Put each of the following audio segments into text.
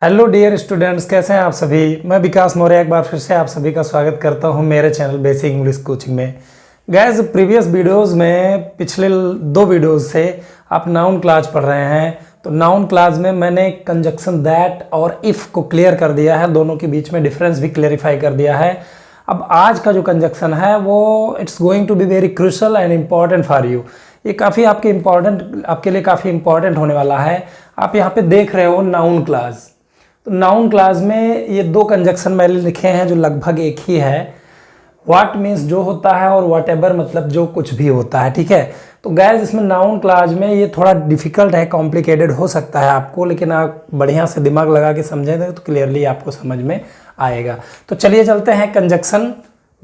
Hello dear students, कैसे हैं आप सभी। मैं विकास मौर्य एक बार फिर से आप सभी का स्वागत करता हूं मेरे चैनल बेसिक इंग्लिश कोचिंग में। गाइस, प्रीवियस वीडियोस में पिछले 2 वीडियोस से आप नाउन क्लॉज पढ़ रहे हैं। तो नाउन क्लॉज में मैंने कंजक्शन दैट और इफ़ को क्लियर कर दिया है, दोनों के बीच में डिफरेंस भी क्लियरिफाई कर दिया है। अब आज का जो कंजक्शन है वो it's going to be very crucial and important for you. ये काफ़ी आपके लिए काफ़ी इंपॉर्टेंट होने वाला है। आप यहाँ पे देख रहे हो नाउन क्लॉज। तो नाउन क्लॉज में ये 2 कंजक्शन मैंने लिखे हैं जो लगभग एक ही है। व्हाट मीन्स जो होता है और व्हाट एवर मतलब जो कुछ भी होता है, ठीक है। तो गाइस, इसमें नाउन क्लॉज में ये थोड़ा डिफिकल्ट है, कॉम्प्लिकेटेड हो सकता है आपको, लेकिन आप बढ़िया से दिमाग लगा के समझेंगे तो क्लियरली आपको समझ में आएगा। तो चलिए चलते हैं कंजक्शन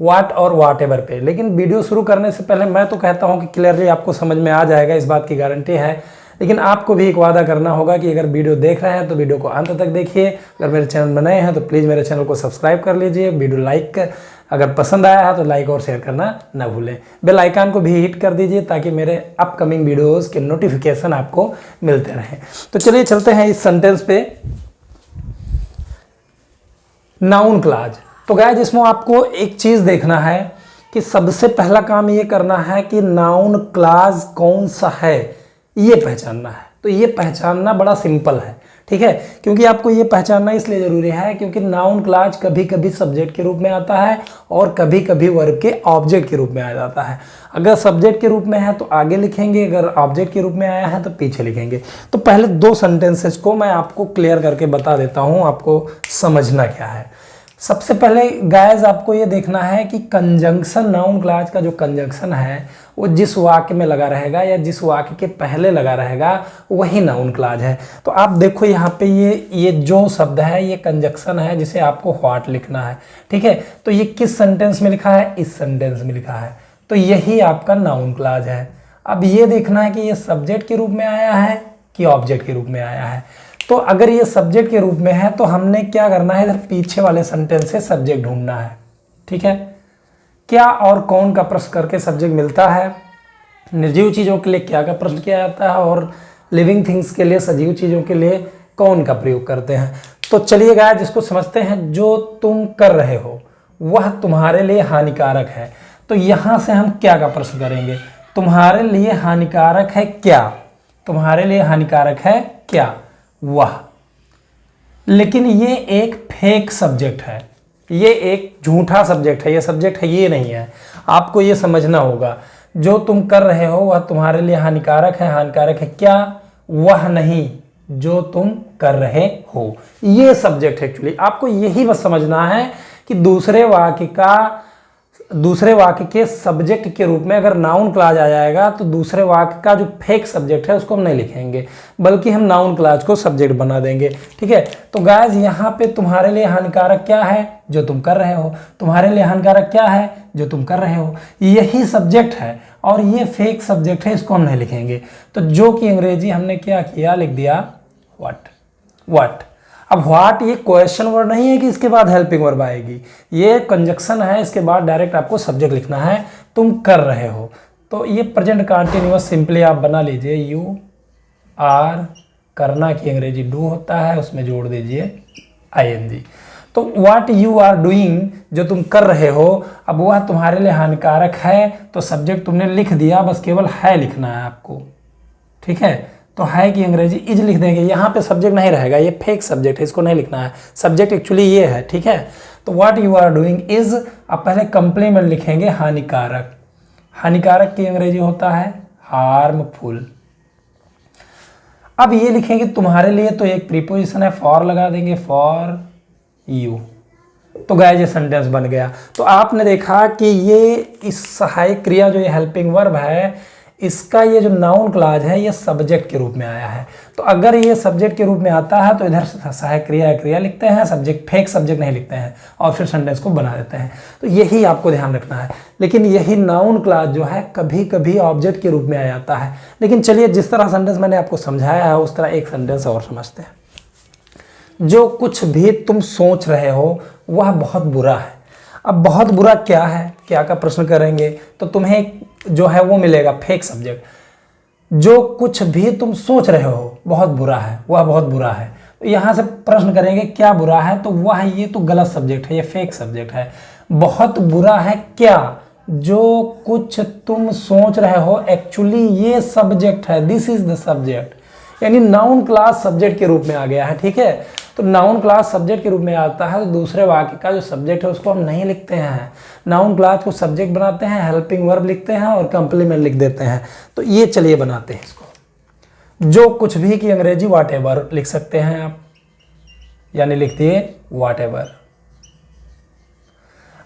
व्हाट और व्हाट एवर पे। लेकिन वीडियो शुरू करने से पहले मैं तो कहता हूँ कि क्लियरली आपको समझ में आ जाएगा, इस बात की गारंटी है। लेकिन आपको भी एक वादा करना होगा कि अगर वीडियो देख रहे हैं तो वीडियो को अंत तक देखिए। अगर मेरे चैनल में नए हैं तो प्लीज़ मेरे चैनल को सब्सक्राइब कर लीजिए। वीडियो लाइक अगर पसंद आया है तो लाइक और शेयर करना ना भूलें। बेल आइकन को भी हिट कर दीजिए ताकि मेरे अपकमिंग वीडियोस के नोटिफिकेशन आपको मिलते रहें। तो चलिए चलते हैं इस सेंटेंस पे, नाउन क्लॉज। तो गाइस, इसमें आपको एक चीज़ देखना है कि सबसे पहला काम ये करना है कि नाउन क्लॉज कौन सा है ये पहचानना है। तो ये पहचानना बड़ा सिंपल है, ठीक है। क्योंकि आपको ये पहचानना इसलिए ज़रूरी है क्योंकि नाउन क्लॉज कभी कभी सब्जेक्ट के रूप में आता है और कभी कभी वर्ब के ऑब्जेक्ट के रूप में आ जाता है। अगर सब्जेक्ट के रूप में है तो आगे लिखेंगे, अगर ऑब्जेक्ट के रूप में आया है तो पीछे लिखेंगे। तो पहले 2 सेंटेंसेस को मैं आपको क्लियर करके बता देता हूँ, आपको समझना क्या है। सबसे पहले गाइस, आपको ये देखना है कि कंजंक्शन, नाउन क्लॉज का जो कंजंक्शन है वो जिस वाक्य में लगा रहेगा या जिस वाक्य के पहले लगा रहेगा वही नाउन क्लॉज है। तो आप देखो यहाँ पे ये जो शब्द है ये कंजंक्शन है जिसे आपको व्हाट लिखना है, ठीक है। तो ये किस सेंटेंस में लिखा है? इस सेंटेंस में लिखा है। तो यही आपका नाउन क्लॉज है। अब ये देखना है कि ये सब्जेक्ट के रूप में आया है कि ऑब्जेक्ट के रूप में आया है। तो अगर ये सब्जेक्ट के रूप में है तो हमने क्या करना है, इधर पीछे वाले सेंटेंस से सब्जेक्ट ढूंढना है, ठीक है। क्या और कौन का प्रश्न करके सब्जेक्ट मिलता है। निर्जीव चीज़ों के लिए क्या का प्रश्न किया जाता है और लिविंग थिंग्स के लिए, सजीव चीज़ों के लिए कौन का प्रयोग करते हैं। तो चलिए गाइस, जिसको समझते हैं। जो तुम कर रहे हो वह तुम्हारे लिए हानिकारक है। तो यहाँ से हम क्या का प्रश्न करेंगे? तुम्हारे लिए हानिकारक है क्या? तुम्हारे लिए हानिकारक है क्या? वाह। लेकिन ये एक फेक सब्जेक्ट है, ये एक झूठा सब्जेक्ट है, ये सब्जेक्ट है, ये नहीं है। आपको ये समझना होगा। जो तुम कर रहे हो वह तुम्हारे लिए हानिकारक है। हानिकारक है क्या? वह नहीं, जो तुम कर रहे हो, ये सब्जेक्ट है। एक्चुअली आपको यही बस समझना है कि दूसरे वाक्य के सब्जेक्ट के रूप में अगर नाउन क्लॉज आ जाएगा तो दूसरे वाक्य का जो फेक सब्जेक्ट है उसको हम नहीं लिखेंगे, बल्कि हम नाउन क्लॉज को सब्जेक्ट बना देंगे, ठीक है। तो गाइस, यहाँ पे तुम्हारे लिए हानिकारक क्या है? जो तुम कर रहे हो। तुम्हारे लिए हानिकारक क्या है? जो तुम कर रहे हो। यही सब्जेक्ट है और ये फेक सब्जेक्ट है, इसको हम नहीं लिखेंगे। तो जो कि अंग्रेजी हमने क्या किया, लिख दिया व्हाट। अब व्हाट ये क्वेश्चन वर्ड नहीं है कि इसके बाद हेल्पिंग वर्ब आएगी, ये कंजक्शन है। इसके बाद डायरेक्ट आपको सब्जेक्ट लिखना है। तुम कर रहे हो तो ये प्रेजेंट कंटिन्यूअस सिंपली आप बना लीजिए। यू आर, करना की अंग्रेजी डू होता है, उसमें जोड़ दीजिए ing। तो व्हाट यू आर डूइंग, जो तुम कर रहे हो, अब वह तुम्हारे लिए हानिकारक है। तो सब्जेक्ट तुमने लिख दिया, बस केवल है लिखना है आपको, ठीक है। तो है कि अंग्रेजी इज लिख देंगे। यहाँ पे सब्जेक्ट नहीं रहेगा, ये फेक सब्जेक्ट है, इसको नहीं लिखना है। सब्जेक्ट एक्चुअली ये है, ठीक है। तो what you are doing is, अब पहले कंप्लीमेंट लिखेंगे हानिकारक। हानिकारक की अंग्रेजी होता है हार्मफुल। अब ये लिखेंगे तुम्हारे लिए, तो एक प्रीपोजिशन है, फॉर लगा देंगे, फॉर यू। तो गाइस, ये सेंटेंस बन गया। तो आपने देखा कि ये इस सहायक क्रिया जो ये हेल्पिंग वर्ब है, इसका ये जो नाउन क्लॉज है ये सब्जेक्ट के रूप में आया है। तो अगर ये सब्जेक्ट के रूप में आता है तो इधर सहायक क्रिया या क्रिया लिखते हैं, सब्जेक्ट फेक सब्जेक्ट नहीं लिखते हैं और फिर सेंटेंस को बना देते हैं। तो यही आपको ध्यान रखना है। लेकिन यही नाउन क्लॉज जो है कभी कभी ऑब्जेक्ट के रूप में आ जाता है। लेकिन चलिए, जिस तरह सेंटेंस मैंने आपको समझाया है उस तरह एक सेंटेंस और समझते हैं। जो कुछ भी तुम सोच रहे हो वह बहुत बुरा है। अब बहुत बुरा क्या है, क्या का प्रश्न करेंगे तो तुम्हें जो है वो मिलेगा फेक सब्जेक्ट। जो कुछ भी तुम सोच रहे हो बहुत बुरा है, वह बहुत बुरा है। तो यहाँ से प्रश्न करेंगे क्या बुरा है, तो वह ये तो गलत सब्जेक्ट है, ये फेक सब्जेक्ट है। बहुत बुरा है क्या, जो कुछ तुम सोच रहे हो एक्चुअली ये सब्जेक्ट है, दिस इज द सब्जेक्ट, यानी नाउन क्लास सब्जेक्ट के रूप में आ गया है। ठीक है, तो नाउन क्लास सब्जेक्ट के रूप में आता है तो दूसरे वाक्य का जो सब्जेक्ट है उसको हम नहीं लिखते हैं, नाउन क्लास को सब्जेक्ट बनाते हैं, हेल्पिंग वर्ब लिखते हैं और कंप्लीमेंट लिख देते हैं। तो ये चलिए बनाते हैं इसको। जो कुछ भी की अंग्रेजी वॉट एवर लिख सकते हैं आप, यानी लिख दिए वॉट एवर।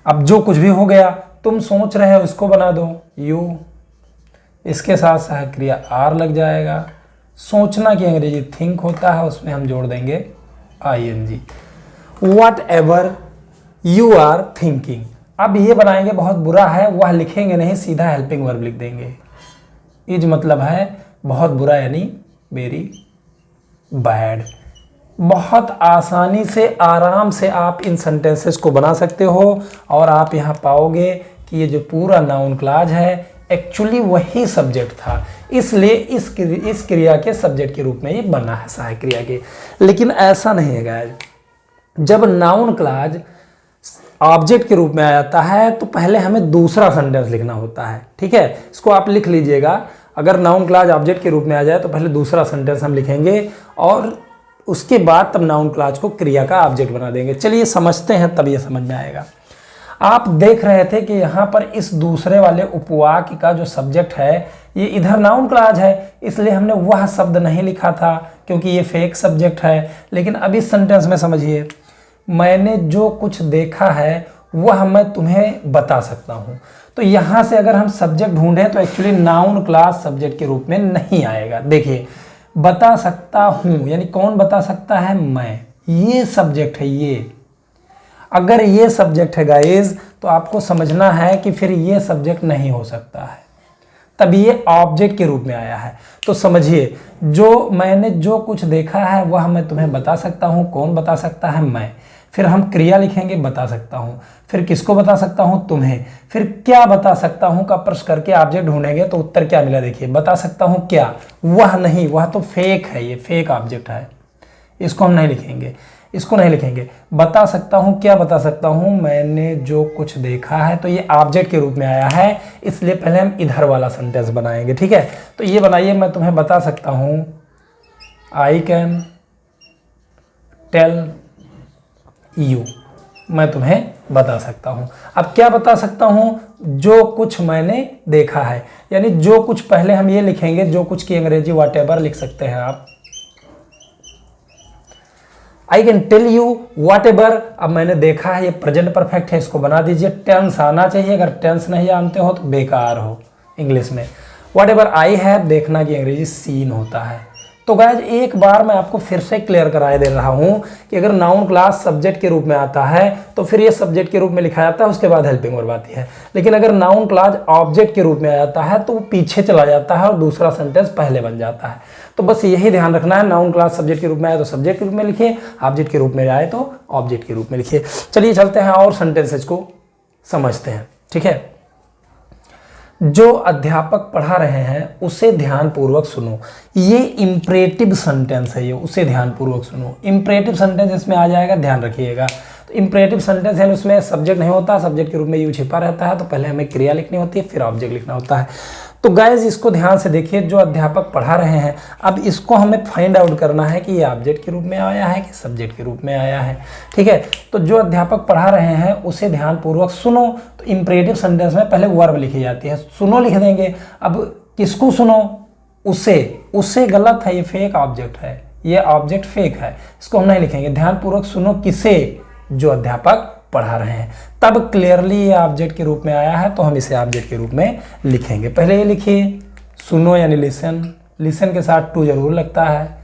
अब जो कुछ भी हो गया, तुम सोच रहे हो उसको बना दो यू, इसके साथ सहायक क्रिया आर लग जाएगा। सोचना की अंग्रेजी थिंक होता है, उसमें हम जोड़ देंगे ING। Whatever you are thinking. अब ये बनाएंगे बहुत बुरा है, वह लिखेंगे नहीं, सीधा हेल्पिंग वर्ब लिख देंगे। इज मतलब है बहुत बुरा, यानी वेरी बैड। बहुत आसानी से आराम से आप इन सेंटेंसेस को बना सकते हो और आप यहाँ पाओगे कि ये जो पूरा नाउन क्लॉज है एक्चुअली वही सब्जेक्ट था, इसलिए इस क्रिया के सब्जेक्ट के रूप में ये बना है, सहायक क्रिया के। लेकिन ऐसा नहीं है गाइस, जब नाउन क्लॉज ऑब्जेक्ट के रूप में आ जाता है तो पहले हमें दूसरा सेंटेंस लिखना होता है। ठीक है, इसको आप लिख लीजिएगा। अगर नाउन क्लॉज ऑब्जेक्ट के रूप में आ जाए तो पहले दूसरा सेंटेंस हम लिखेंगे और उसके बाद तब नाउन क्लॉज को क्रिया का ऑब्जेक्ट बना देंगे। चलिए समझते हैं, तब ये समझ में आएगा। आप देख रहे थे कि यहाँ पर इस दूसरे वाले उपवाक्य का जो सब्जेक्ट है ये इधर नाउन क्लॉज है, इसलिए हमने वह शब्द नहीं लिखा था क्योंकि ये फेक सब्जेक्ट है। लेकिन अब इस सेंटेंस में समझिए, मैंने जो कुछ देखा है वह मैं तुम्हें बता सकता हूँ। तो यहाँ से अगर हम सब्जेक्ट ढूंढें तो एक्चुअली नाउन क्लॉज सब्जेक्ट के रूप में नहीं आएगा। देखिए, बता सकता हूँ यानी कौन बता सकता है, मैं, ये सब्जेक्ट है। ये अगर ये सब्जेक्ट है गाइज तो आपको समझना है कि फिर ये सब्जेक्ट नहीं हो सकता है, तब ये ऑब्जेक्ट के रूप में आया है। तो समझिए, जो मैंने जो कुछ देखा है वह मैं तुम्हें बता सकता हूँ, कौन बता सकता है, मैं। फिर हम क्रिया लिखेंगे बता सकता हूँ, फिर किसको बता सकता हूँ, तुम्हें। फिर क्या बता सकता हूँ का प्रश्न करके ऑब्जेक्ट ढूंढेंगे तो उत्तर क्या मिला, देखिए, बता सकता हूँ क्या, वह नहीं, वह तो फेक है, ये फेक ऑब्जेक्ट है, इसको हम नहीं लिखेंगे, इसको नहीं लिखेंगे। बता सकता हूँ क्या, बता सकता हूँ मैंने जो कुछ देखा है, तो ये ऑब्जेक्ट के रूप में आया है, इसलिए पहले हम इधर वाला सेंटेंस बनाएंगे। ठीक है, तो ये बनाइए, मैं तुम्हें बता सकता हूँ, आई कैन टेल यू, मैं तुम्हें बता सकता हूँ। अब क्या बता सकता हूँ, जो कुछ मैंने देखा है, यानी जो कुछ पहले हम ये लिखेंगे, जो कुछ की अंग्रेजी वॉट एवर लिख सकते हैं आप, I can tell you whatever. अब मैंने देखा है, ये प्रेजेंट परफेक्ट है, इसको बना दीजिए, टेंस आना चाहिए, अगर टेंस नहीं जानते हो तो बेकार हो इंग्लिश में। वॉट एवर आई हैव, देखना की अंग्रेजी सीन होता है। तो गाइज एक बार मैं आपको फिर से क्लियर कराए दे रहा हूं कि अगर नाउन क्लास सब्जेक्ट के रूप में आता है तो फिर ये सब्जेक्ट के रूप में लिखा जाता है, उसके बाद हेल्पिंग वर्ब आती है। लेकिन अगर नाउन क्लास ऑब्जेक्ट के रूप में आ जाता है तो वो पीछे चला जाता है और दूसरा सेंटेंस पहले बन जाता है। तो बस यही ध्यान रखना है, नाउन क्लास सब्जेक्ट के रूप में आए तो सब्जेक्ट के रूप में लिखिए, ऑब्जेक्ट के रूप में आए तो ऑब्जेक्ट के रूप में लिखिए। चलिए चलते हैं और सेंटेंसेज को समझते हैं। ठीक है, जो अध्यापक पढ़ा रहे हैं उसे ध्यानपूर्वक सुनो। ये इंपरेटिव सेंटेंस है, ये उसे ध्यानपूर्वक सुनो। इंपरेटिव सेंटेंस इसमें आ जाएगा, ध्यान रखिएगा। तो इंपरेटिव सेंटेंस है, उसमें सब्जेक्ट नहीं होता, सब्जेक्ट के रूप में यू छिपा रहता है, तो पहले हमें क्रिया लिखनी होती है, फिर ऑब्जेक्ट लिखना होता है। तो गाइज इसको ध्यान से देखिए, जो अध्यापक पढ़ा रहे हैं, अब इसको हमें फाइंड आउट करना है कि ये ऑब्जेक्ट के रूप में आया है कि सब्जेक्ट के रूप में आया है। ठीक है, तो जो अध्यापक पढ़ा रहे हैं उसे ध्यानपूर्वक सुनो। तो इंपरेटिव सेंटेंस में पहले वर्ब लिखी जाती है, सुनो लिख देंगे। अब किसको सुनो, उसे गलत है, ये फेक ऑब्जेक्ट है, ये ऑब्जेक्ट फेक है, इसको हम नहीं लिखेंगे। ध्यानपूर्वक सुनो किसे, जो अध्यापक पढ़ा रहे हैं। तब क्लियरली ये ऑब्जेक्ट के रूप में आया है तो हम इसे ऑब्जेक्ट के रूप में लिखेंगे। पहले ये लिखिए, सुनो यानी लिसन, लिसन के साथ टू जरूर लगता है।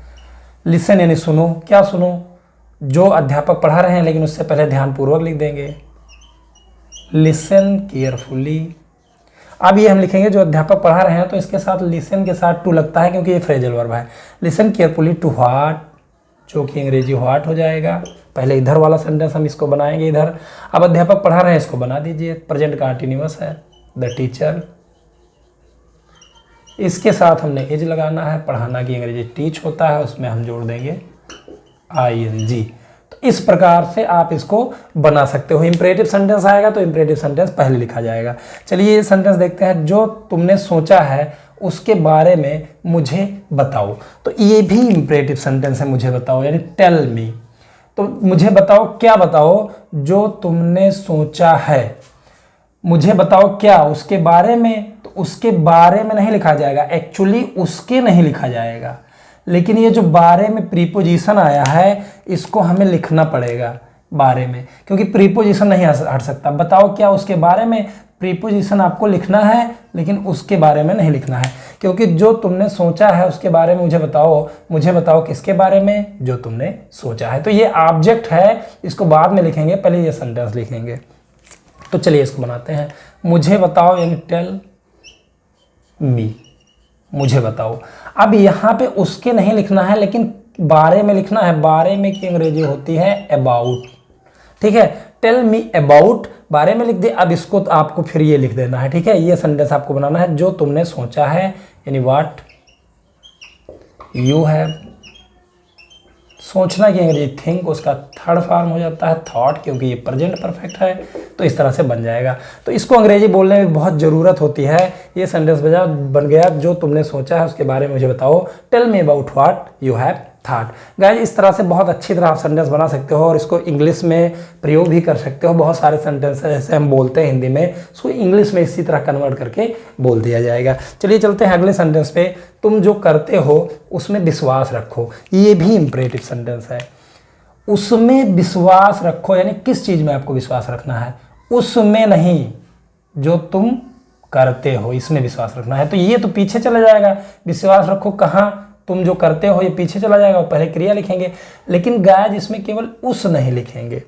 लिसन यानी सुनो, क्या सुनो, जो अध्यापक पढ़ा रहे हैं, लेकिन उससे पहले ध्यानपूर्वक लिख देंगे, लिसन केयरफुली। अब ये हम लिखेंगे जो अध्यापक पढ़ा रहे हैं, तो इसके साथ लिसन के साथ टू लगता है क्योंकि ये फ्रेजल वर्ब है। लिसन केयरफुली टू व्हाट, जो कि अंग्रेजी व्हाट हो जाएगा। पहले इधर वाला सेंटेंस हम इसको बनाएंगे इधर। अब अध्यापक पढ़ा रहे हैं, इसको बना दीजिए, प्रेजेंट कंटीन्यूअस है, द टीचर। इसके साथ हमने इज लगाना है, पढ़ाना की अंग्रेजी टीच होता है, उसमें हम जोड़ देंगे ing। तो इस प्रकार से आप इसको बना सकते हो। इंपरेटिव सेंटेंस आएगा तो इंपरेटिव सेंटेंस पहले लिखा जाएगा। चलिए ये सेंटेंस देखते हैं, जो तुमने सोचा है उसके बारे में मुझे बताओ। तो ये भी इंपरेटिव सेंटेंस है, मुझे बताओ, यानी टेल मी। तो मुझे बताओ, क्या बताओ? जो तुमने सोचा है। मुझे बताओ क्या? उसके बारे में। तो उसके बारे में नहीं लिखा जाएगा, एक्चुअली उसके नहीं लिखा जाएगा, लेकिन ये जो बारे में प्रीपोजिशन आया है इसको हमें लिखना पड़ेगा बारे में, क्योंकि प्रीपोजिशन नहीं हट सकता। बताओ क्या? उसके बारे में प्रीपोजिशन आपको लिखना है, लेकिन उसके बारे में नहीं लिखना है, क्योंकि जो तुमने सोचा है उसके बारे में मुझे बताओ। मुझे बताओ किसके बारे में? जो तुमने सोचा है। तो ये ऑब्जेक्ट है, इसको बाद में लिखेंगे, पहले ये सेंटेंस लिखेंगे। तो चलिए इसको बनाते हैं। मुझे बताओ यानी टेल मी, मुझे बताओ। अब यहाँ पे उसके नहीं लिखना है, लेकिन बारे में लिखना है। बारे में की अंग्रेजी होती है अबाउट, ठीक है। टेल मी अबाउट, बारे में लिख दे। अब इसको तो आपको फिर ये लिख देना है, ठीक है। ये सेंटेंस आपको बनाना है, जो तुमने सोचा है, यानी व्हाट यू हैव। सोचना की अंग्रेजी थिंक, उसका थर्ड फॉर्म हो जाता है थॉट, क्योंकि ये प्रेजेंट परफेक्ट है। तो इस तरह से बन जाएगा। तो इसको अंग्रेजी बोलने में बहुत ज़रूरत होती है। ये सेंटेंस बन गया, जो तुमने सोचा है उसके बारे में मुझे बताओ। Tell me about what you have thought. Guys, इस तरह से बहुत अच्छी तरह आप सेंटेंस बना सकते हो और इसको इंग्लिश में प्रयोग भी कर सकते हो। बहुत सारे सेंटेंस ऐसे हम बोलते हैं हिंदी में, उसको इंग्लिश में इसी तरह कन्वर्ट करके बोल दिया जाएगा। चलिए चलते हैं अगले सेंटेंस पे। तुम जो करते हो उसमें विश्वास रखो। ये भी इंपरेटिव सेंटेंस है। उसमें विश्वास रखो, यानी किस चीज़ में आपको विश्वास रखना है? उसमें नहीं, जो तुम करते हो इसमें विश्वास रखना है। तो ये तो पीछे चला जाएगा। विश्वास रखो कहाँ? तुम जो करते हो, ये पीछे चला जाएगा, पहले क्रिया लिखेंगे। लेकिन गाइस, इसमें केवल उस नहीं लिखेंगे,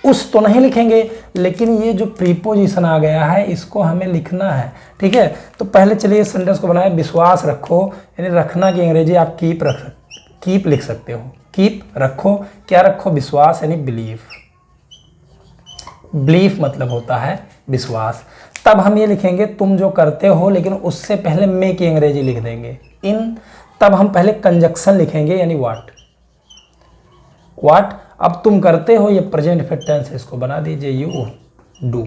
उस तो नहीं लिखेंगे, लेकिन ये जो प्रीपोजिशन आ गया है इसको हमें लिखना है, ठीक है। तो पहले चलिए इस सेंटेंस को बनाए। विश्वास रखो, यानी रखना की अंग्रेजी आप कीप लिख सकते हो। कीप रखो, क्या रखो? विश्वास, यानी बिलीफ। बिलीफ मतलब होता है विश्वास। तब हम ये लिखेंगे तुम जो करते हो, लेकिन उससे पहले मे की अंग्रेजी लिख देंगे इन। तब हम पहले कंजक्शन लिखेंगे, यानी व्हाट। अब तुम करते हो, ये प्रेजेंट टेंस है, इसको बना दीजिए यू डू।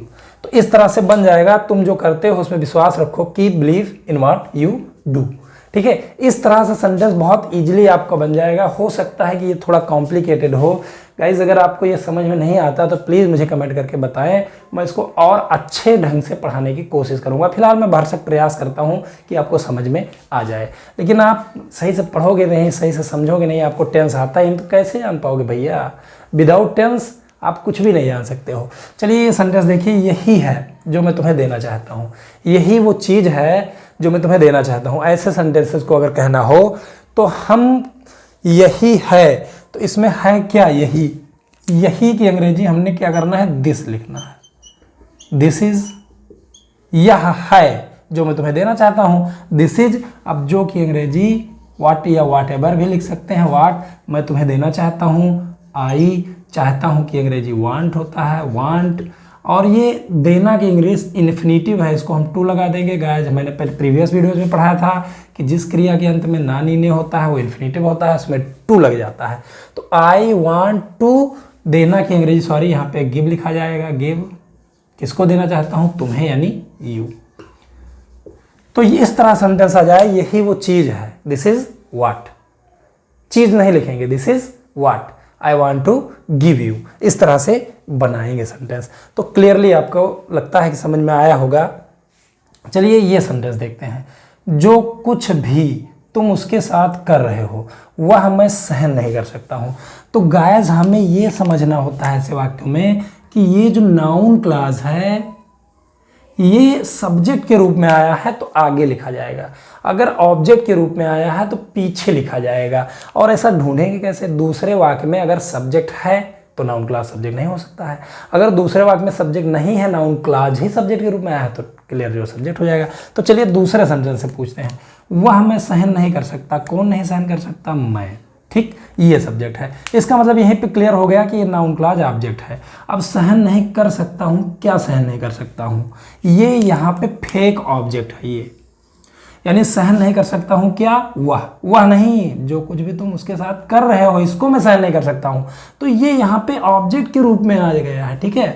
तो इस तरह से बन जाएगा। तुम जो करते हो उसमें विश्वास रखो, keep believe in what you do, ठीक है। इस तरह से सेंटेंस बहुत इजीली आपका बन जाएगा। हो सकता है कि ये थोड़ा कॉम्प्लिकेटेड हो। गाइज, अगर आपको ये समझ में नहीं आता तो प्लीज़ मुझे कमेंट करके बताएं, मैं इसको और अच्छे ढंग से पढ़ाने की कोशिश करूंगा। फिलहाल मैं भरसक प्रयास करता हूं कि आपको समझ में आ जाए, लेकिन आप सही से पढ़ोगे नहीं, सही से समझोगे नहीं, आपको टेंस आता है तो कैसे जान पाओगे भैया? विदाउट टेंस आप कुछ भी नहीं जान सकते हो। चलिए ये सेंटेंस देखिए, यही है जो मैं तुम्हें देना चाहता हूँ। यही वो चीज़ है जो मैं तुम्हें देना चाहता हूँ। ऐसे सेंटेंसेस को अगर कहना हो तो हम यही है, तो इसमें है क्या? यही की अंग्रेजी हमने क्या करना है? दिस लिखना है। दिस इज, यह है जो मैं तुम्हें देना चाहता हूँ। दिस इज, अब जो की अंग्रेजी व्हाट या व्हाट एवर भी लिख सकते हैं। व्हाट मैं तुम्हें देना चाहता हूँ। आई चाहता हूँ की अंग्रेजी वांट होता है, वांट। और ये देना की इंग्लिश इन्फिनेटिव है, इसको हम टू लगा देंगे। गाइस, मैंने पहले प्रीवियस वीडियोस में पढ़ाया था कि जिस क्रिया के अंत में ना नीने होता है वो इन्फिनेटिव होता है, उसमें टू लग जाता है। तो आई वांट टू, देना की अंग्रेजी सॉरी यहाँ पे गिव लिखा जाएगा। गिव, किसको देना चाहता हूँ? तुम्हें, यानी यू। तो इस तरह सेंटेंस आ जाए, यही वो चीज है। दिस इज व्हाट, चीज नहीं लिखेंगे, this is what I want to give you. इस तरह से बनाएंगे सेंटेंस। तो क्लियरली आपको लगता है कि समझ में आया होगा। चलिए ये सेंटेंस देखते हैं। जो कुछ भी तुम उसके साथ कर रहे हो वह मैं सहन नहीं कर सकता हूं। तो गाइस, हमें ये समझना होता है ऐसे वाक्यों में कि ये जो नाउन क्लॉज है ये सब्जेक्ट के रूप में आया है तो आगे लिखा जाएगा, अगर ऑब्जेक्ट के रूप में आया है तो पीछे लिखा जाएगा। और ऐसा ढूंढेंगे कैसे? दूसरे वाक्य में अगर सब्जेक्ट है तो नाउन क्लॉज सब्जेक्ट नहीं हो सकता है। अगर दूसरे वाक्य में सब्जेक्ट नहीं है, नाउन क्लॉज ही सब्जेक्ट के रूप में आया है तो क्लियर जो सब्जेक्ट हो जाएगा। तो चलिए दूसरे सेंटेंस से पूछते हैं। वह मैं सहन नहीं कर सकता। कौन नहीं सहन कर सकता? मैं, ठीक, ये सब्जेक्ट है। इसका मतलब यहीं पे क्लियर हो गया कि ये नाउन क्लॉज ऑब्जेक्ट है। अब सहन नहीं कर सकता हूँ, क्या सहन नहीं कर सकता हूँ? ये यहाँ पे फेक ऑब्जेक्ट है। यानी सहन नहीं कर सकता हूँ क्या, वह नहीं, जो कुछ भी तुम उसके साथ कर रहे हो इसको मैं सहन नहीं कर सकता हूँ। तो ये यहाँ पे ऑब्जेक्ट के रूप में आ गया है, ठीक है।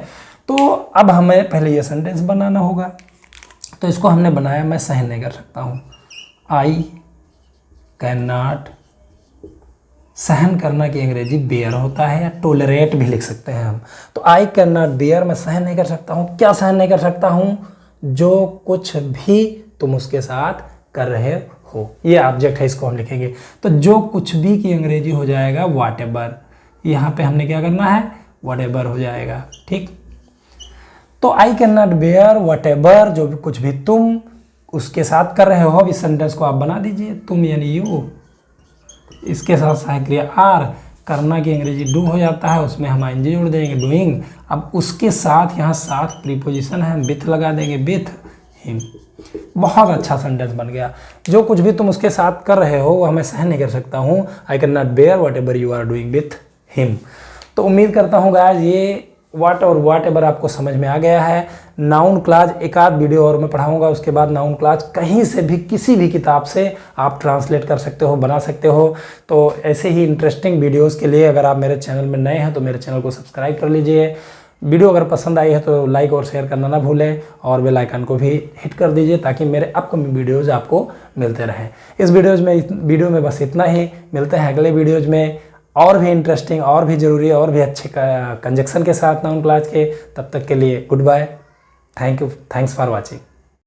तो अब हमें पहले ये सेंटेंस बनाना होगा, तो इसको हमने बनाया, मैं सहन नहीं कर सकता हूँ। आई कैन नॉट, सहन करना की अंग्रेजी बेयर होता है, या टोलरेट भी लिख सकते हैं हम। तो आई कैन नॉट बेयर, मैं सहन नहीं कर सकता हूँ, क्या सहन नहीं कर सकता हूँ, जो कुछ भी तुम उसके साथ कर रहे हो। ये ऑब्जेक्ट है, इसको हम लिखेंगे। तो जो कुछ भी की अंग्रेजी हो जाएगा वॉट एवर। यहाँ पे हमने क्या करना है, वॉट एवर हो जाएगा, ठीक। तो I cannot bear whatever, जो भी कुछ भी तुम उसके साथ कर रहे हो। अब इस सेंटेंस को आप बना दीजिए, तुम यानी यू, इसके साथ सहायक क्रिया आर, करना की अंग्रेजी डू हो जाता है, उसमें हम आईएनजी जोड़ देंगे, डूइंग। अब उसके साथ यहाँ साथ प्रीपोजिशन है, विथ लगा देंगे, विथ हिम। बहुत अच्छा सेंटेंस बन गया। जो कुछ भी तुम उसके साथ कर रहे हो वह मैं सहन नहीं कर सकता हूँ। I cannot bear whatever you are doing with him. तो उम्मीद करता हूँ गाइस ये व्हाट और वॉट एवर आपको समझ में आ गया है। नाउन क्लाज एक आध वीडियो और मैं पढ़ाऊंगा, उसके बाद नाउन क्लाज कहीं से भी किसी भी किताब से आप ट्रांसलेट कर सकते हो, बना सकते हो। तो ऐसे ही इंटरेस्टिंग वीडियोस के लिए अगर आप मेरे चैनल में नए हैं तो मेरे चैनल को सब्सक्राइब कर लीजिए। वीडियो अगर पसंद आई है तो लाइक और शेयर करना ना भूलें, और बेल आइकन को भी हिट कर दीजिए ताकि मेरे अपकमिंग वीडियोज़ आपको मिलते रहें। इस वीडियो में बस इतना ही। मिलते हैं अगले वीडियोज़ में और भी इंटरेस्टिंग, और भी ज़रूरी, और भी अच्छे कंजक्शन के साथ नाउन क्लास के। तब तक के लिए goodbye, thank you, thanks for watching.